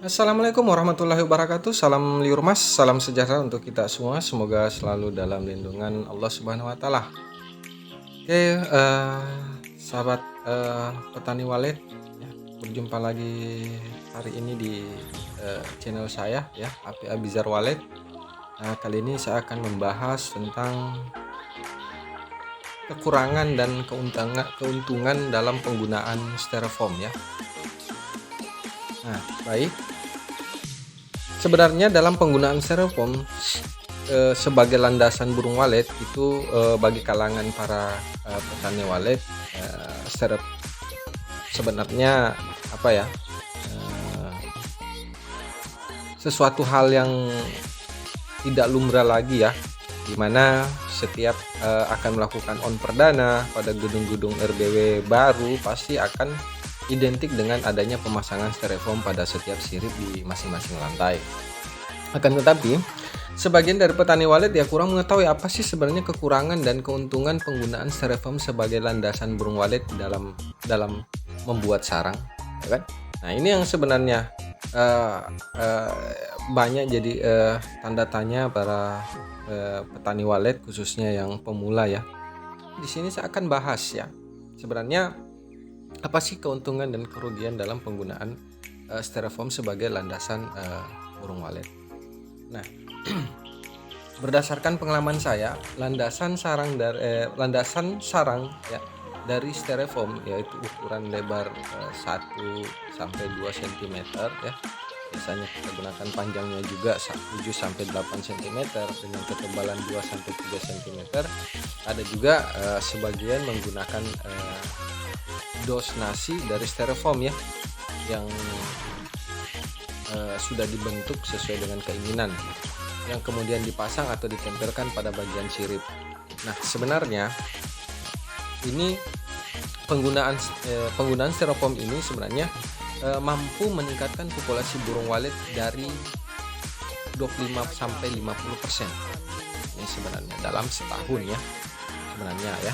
Assalamualaikum warahmatullahi wabarakatuh. Salam liur mas, salam sejahtera untuk kita semua. Semoga selalu dalam lindungan Allah Subhanahu wa taala. Oke, sahabat petani walet ya, berjumpa lagi hari ini di channel saya ya, Api Abizar Walet. Kali ini saya akan membahas tentang kekurangan dan keuntungan dalam penggunaan styrofoam ya. Nah, baik. Sebenarnya dalam penggunaan styrofoam sebagai landasan burung walet itu bagi kalangan para petani walet sebenarnya apa ya, sesuatu hal yang tidak lumrah lagi ya, dimana setiap akan melakukan on perdana pada gedung-gedung RBW baru pasti akan identik dengan adanya pemasangan styrofoam pada setiap sirip di masing-masing lantai. Akan tetapi, sebagian dari petani walet ya kurang mengetahui apa sih sebenarnya kekurangan dan keuntungan penggunaan styrofoam sebagai landasan burung walet dalam membuat sarang, ya kan? Nah, ini yang sebenarnya banyak jadi tanda tanya para petani walet, khususnya yang pemula ya. Di sini saya akan bahas ya, sebenarnya apa sih keuntungan dan kerugian dalam penggunaan styrofoam sebagai landasan burung walet. Nah, berdasarkan pengalaman saya, landasan sarang ya dari styrofoam yaitu ukuran lebar 1 sampai 2 cm ya. Biasanya kita gunakan panjangnya juga 7 sampai 8 cm dengan ketebalan 2 sampai 3 cm. Ada juga sebagian menggunakan dos nasi dari styrofoam ya, yang sudah dibentuk sesuai dengan keinginan, yang kemudian dipasang atau ditempelkan pada bagian sirip. Nah, sebenarnya ini penggunaan styrofoam ini sebenarnya mampu meningkatkan populasi burung walet dari 25 sampai 50%. Ini sebenarnya dalam setahun ya. Sebenarnya ya.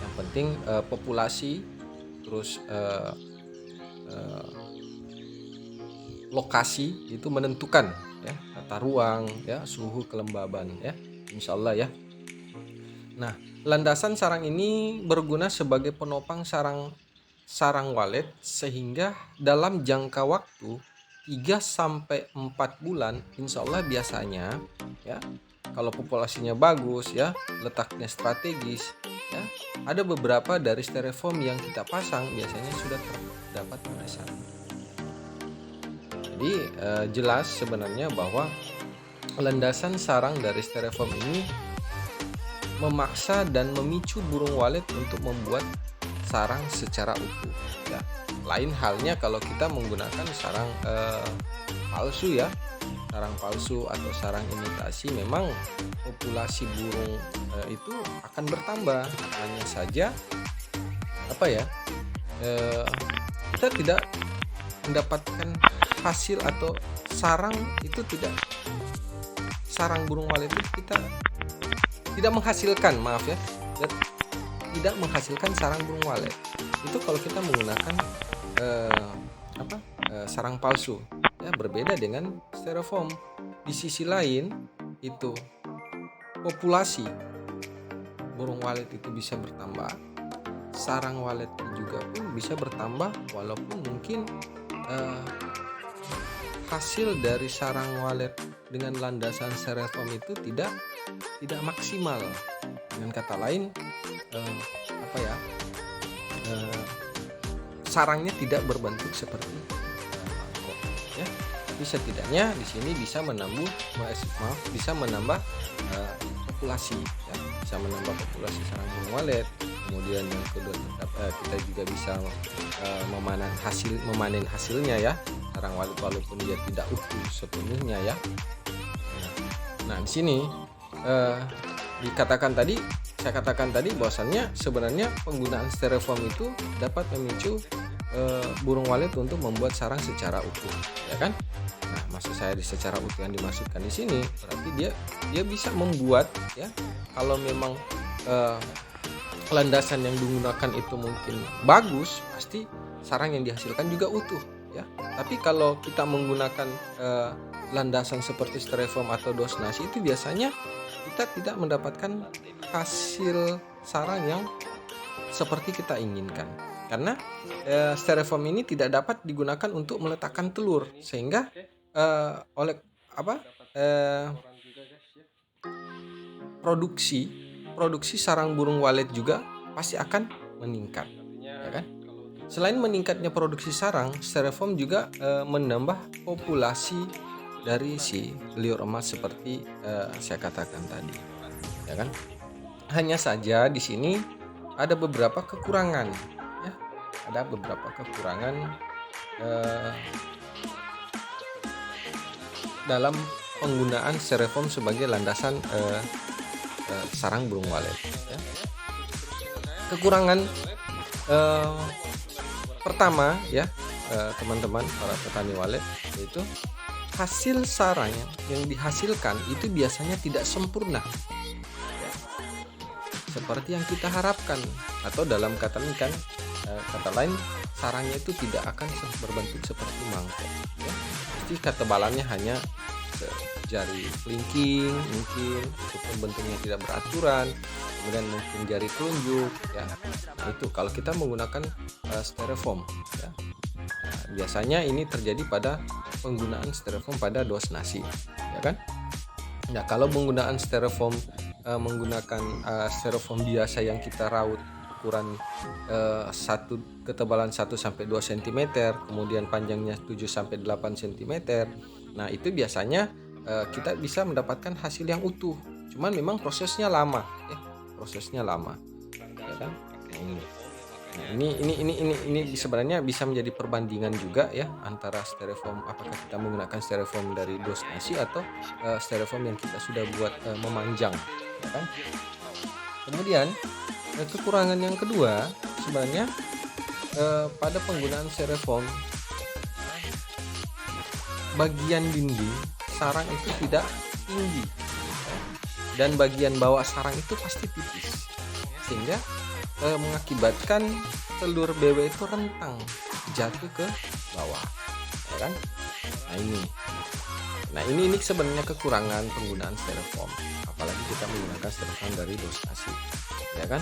Yang penting populasi, terus lokasi itu menentukan ya, tata ruang ya, suhu kelembaban ya, insya Allah ya. Nah, landasan sarang ini berguna sebagai penopang sarang walet sehingga dalam jangka waktu 3 sampai 4 bulan insya Allah biasanya ya, kalau populasinya bagus ya, letaknya strategis ya, ada beberapa dari styrofoam yang kita pasang biasanya sudah terdapat penesan. Jadi jelas sebenarnya bahwa landasan sarang dari styrofoam ini memaksa dan memicu burung walet untuk membuat sarang secara utuh ya. Lain halnya kalau kita menggunakan sarang palsu ya. Sarang palsu atau sarang imitasi, memang populasi burung itu akan bertambah, hanya saja apa ya, kita tidak mendapatkan hasil atau sarang burung walet itu kita tidak menghasilkan, tidak menghasilkan sarang burung walet itu kalau kita menggunakan sarang palsu ya, berbeda dengan styrofoam. Di sisi lain itu populasi burung walet itu bisa bertambah, sarang walet juga pun bisa bertambah, walaupun mungkin hasil dari sarang walet dengan landasan styrofoam itu tidak maksimal. Dengan kata lain sarangnya tidak berbentuk seperti mangkok ya. Tapi setidaknya di sini bisa menambah populasi ya, bisa menambah populasi sarang burung walet. Kemudian yang kedua kita juga bisa memanen hasilnya ya, sarang walet walaupun dia tidak utuh sepenuhnya ya. Nah, di sini saya katakan tadi bahwasannya sebenarnya penggunaan styrofoam itu dapat memicu burung walet untuk membuat sarang secara utuh, ya kan? Nah, maksud saya secara utuh yang dimaksudkan di sini berarti dia bisa membuat ya, kalau memang landasan yang digunakan itu mungkin bagus, pasti sarang yang dihasilkan juga utuh ya. Tapi kalau kita menggunakan landasan seperti styrofoam atau dos nasi, itu biasanya kita tidak mendapatkan hasil sarang yang seperti kita inginkan, karena styrofoam ini tidak dapat digunakan untuk meletakkan telur, sehingga oleh apa produksi sarang burung walet juga pasti akan meningkat, ya kan? Selain meningkatnya produksi sarang, styrofoam juga menambah populasi dari si liur emas seperti saya katakan tadi, ya kan? Hanya saja di sini ada beberapa kekurangan, ya. Ada beberapa kekurangan dalam penggunaan styrofoam sebagai landasan sarang burung walet, ya. Kekurangan pertama, ya, teman-teman para petani walet, yaitu hasil sarang yang dihasilkan itu biasanya tidak sempurna, ya, seperti yang kita harapkan, atau dalam kata lain, sarangnya itu tidak akan berbentuk seperti mangkok, ya. Pasti ketebalannya hanya jari kelingking mungkin, meskipun bentuknya tidak beraturan, kemudian mungkin jari telunjuk, ya. Nah, itu kalau kita menggunakan styrofoam, ya. Nah, biasanya ini terjadi pada penggunaan styrofoam pada dos nasi, ya kan? Nah, kalau penggunaan styrofoam menggunakan styrofoam biasa yang kita raut ukuran ketebalan 1-2 cm, kemudian panjangnya 7-8 cm. Nah, itu biasanya kita bisa mendapatkan hasil yang utuh. Cuman memang prosesnya lama, ya. Prosesnya lama, ya kan? Ini sebenarnya bisa menjadi perbandingan juga, ya, antara styrofoam, apakah kita menggunakan styrofoam dari dos nasi atau styrofoam yang kita sudah buat memanjang, ya kan? Kemudian kekurangan yang kedua sebenarnya pada penggunaan styrofoam, bagian dinding sarang itu tidak tinggi dan bagian bawah sarang itu pasti tipis, sehingga mengakibatkan telur bebek itu rentang jatuh ke bawah, ya kan? Nah ini sebenarnya kekurangan penggunaan styrofoam, apalagi kita menggunakan styrofoam dari dos nasi, ya kan?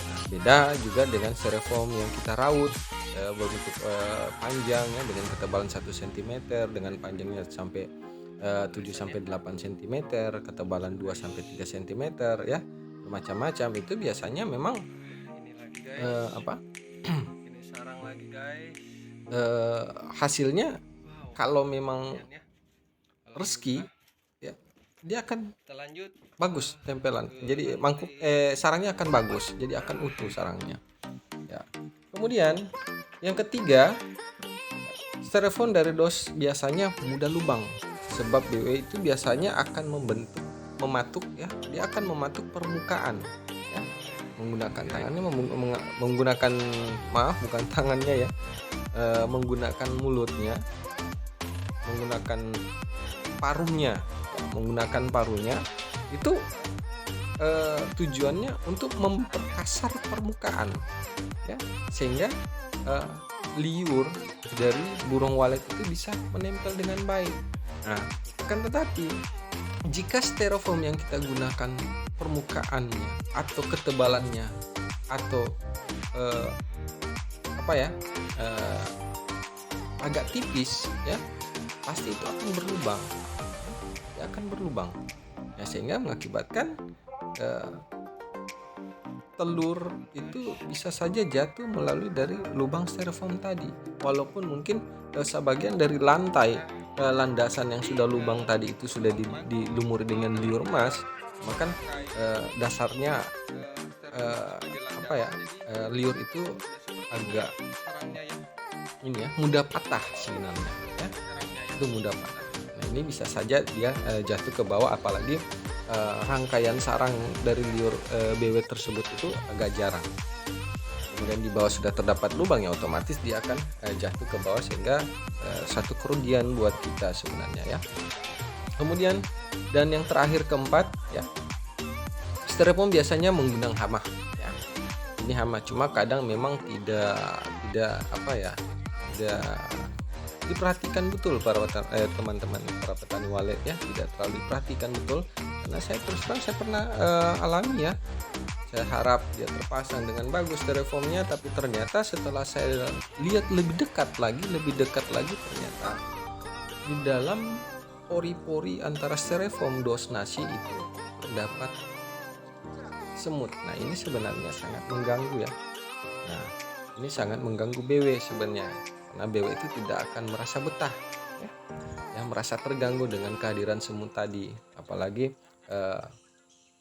Nah, beda juga dengan styrofoam yang kita raut berbentuk panjang, ya, dengan ketebalan 1 cm, dengan panjangnya sampai 7-8 cm, ketebalan 2-3 cm, ya, macam-macam. Itu biasanya memang hasilnya kalau memang rezeki, ya, dia akan bagus tempelan, jadi sarangnya akan bagus, jadi akan utuh sarangnya, ya. Kemudian yang ketiga, styrofoam dari dos biasanya mudah lubang, sebab BW itu biasanya akan mematuk, ya, dia akan mematuk permukaan, ya, menggunakan tangannya, menggunakan bukan tangannya, ya, menggunakan mulutnya, menggunakan paruhnya itu tujuannya untuk memperkasar permukaan, ya, sehingga liur dari burung walet itu bisa menempel dengan baik. Nah, akan tetapi jika styrofoam yang kita gunakan permukaannya atau ketebalannya atau agak tipis, ya, pasti itu akan berlubang, ya, sehingga mengakibatkan telur itu bisa saja jatuh melalui dari lubang styrofoam tadi, walaupun mungkin sebagian dari lantai landasan yang sudah lubang tadi itu sudah dilumuri dengan liur emas, maka dasarnya liur itu agak mudah patah sebenarnya, ya, itu mudah patah. Nah, ini bisa saja dia jatuh ke bawah, apalagi rangkaian sarang dari liur BW tersebut itu agak jarang. Kemudian di bawah sudah terdapat lubang, ya, otomatis dia akan jatuh ke bawah, sehingga satu kerugian buat kita sebenarnya, ya. Kemudian dan yang terakhir, keempat, ya, styrofoam biasanya mengundang hama, ya. Ini hama, cuma kadang memang tidak diperhatikan betul teman-teman para petani walet ya, tidak terlalu diperhatikan betul. Karena saya terus terang saya pernah alami ya. Saya harap dia terpasang dengan bagus styrofoamnya, tapi ternyata setelah saya lihat lebih dekat lagi ternyata di dalam pori-pori antara styrofoam dos nasi itu terdapat semut. Nah, ini sebenarnya sangat mengganggu ya. Nah, ini sangat mengganggu BW sebenarnya. Karena BW itu tidak akan merasa betah ya, yang merasa terganggu dengan kehadiran semut tadi. Apalagi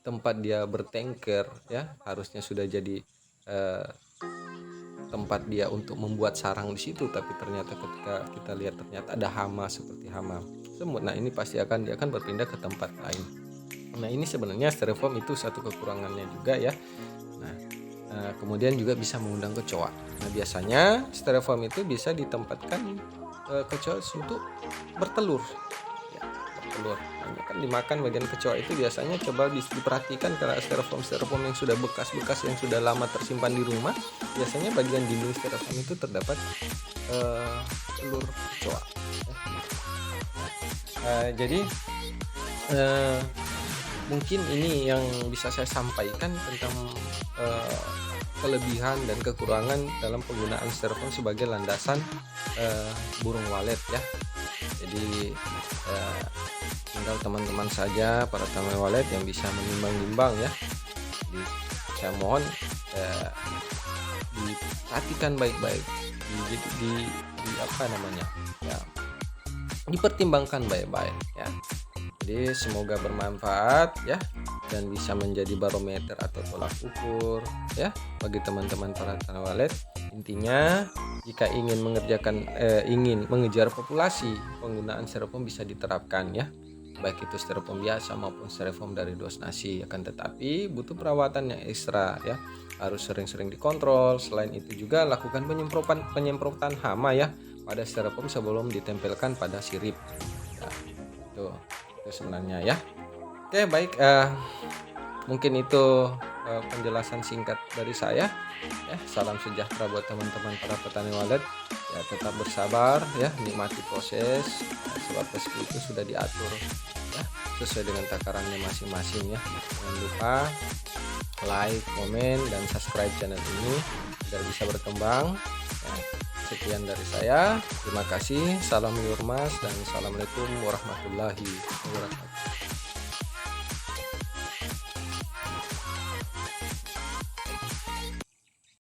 tempat dia bertengker ya, harusnya sudah jadi tempat dia untuk membuat sarang di situ, tapi ternyata ketika kita lihat ternyata ada hama seperti hama semut. Nah, ini pasti dia akan berpindah ke tempat lain. Nah, ini sebenarnya styrofoam itu satu kekurangannya juga ya. Nah, kemudian juga bisa mengundang kecoa. Nah, biasanya styrofoam itu bisa ditempatkan kecoa untuk bertelur ya, bertelur. Nah, kan dimakan bagian kecoa itu biasanya, coba diperhatikan karena styrofoam yang sudah bekas-bekas yang sudah lama tersimpan di rumah, biasanya bagian dinding styrofoam itu terdapat telur kecoa ya. Jadi mungkin ini yang bisa saya sampaikan tentang kelebihan dan kekurangan dalam penggunaan styrofoam sebagai landasan burung walet ya. Jadi tinggal teman-teman saja para petani walet yang bisa menimbang-nimbang ya. Jadi saya mohon diperhatikan baik-baik, dipertimbangkan baik-baik ya. Jadi semoga bermanfaat ya, dan bisa menjadi barometer atau tolak ukur ya bagi teman-teman para petani walet. Intinya jika ingin mengejar populasi, penggunaan styrofoam bisa diterapkan ya, baik itu styrofoam biasa maupun styrofoam dari dos nasi. Akan tetapi butuh perawatan yang ekstra ya, harus sering-sering dikontrol. Selain itu juga lakukan penyemprotan hama ya pada styrofoam sebelum ditempelkan pada sirip ya, itu sebenarnya ya. Oke, baik, mungkin itu penjelasan singkat dari saya ya. Salam sejahtera buat teman-teman para petani walet ya, tetap bersabar ya, nikmati proses sebab rezeki itu sudah diatur ya sesuai dengan takarannya masing-masing ya. Jangan lupa like, komen, dan subscribe channel ini agar bisa berkembang ya. Sekian dari saya, terima kasih, salam Yurmas, dan assalamualaikum warahmatullahi wabarakatuh.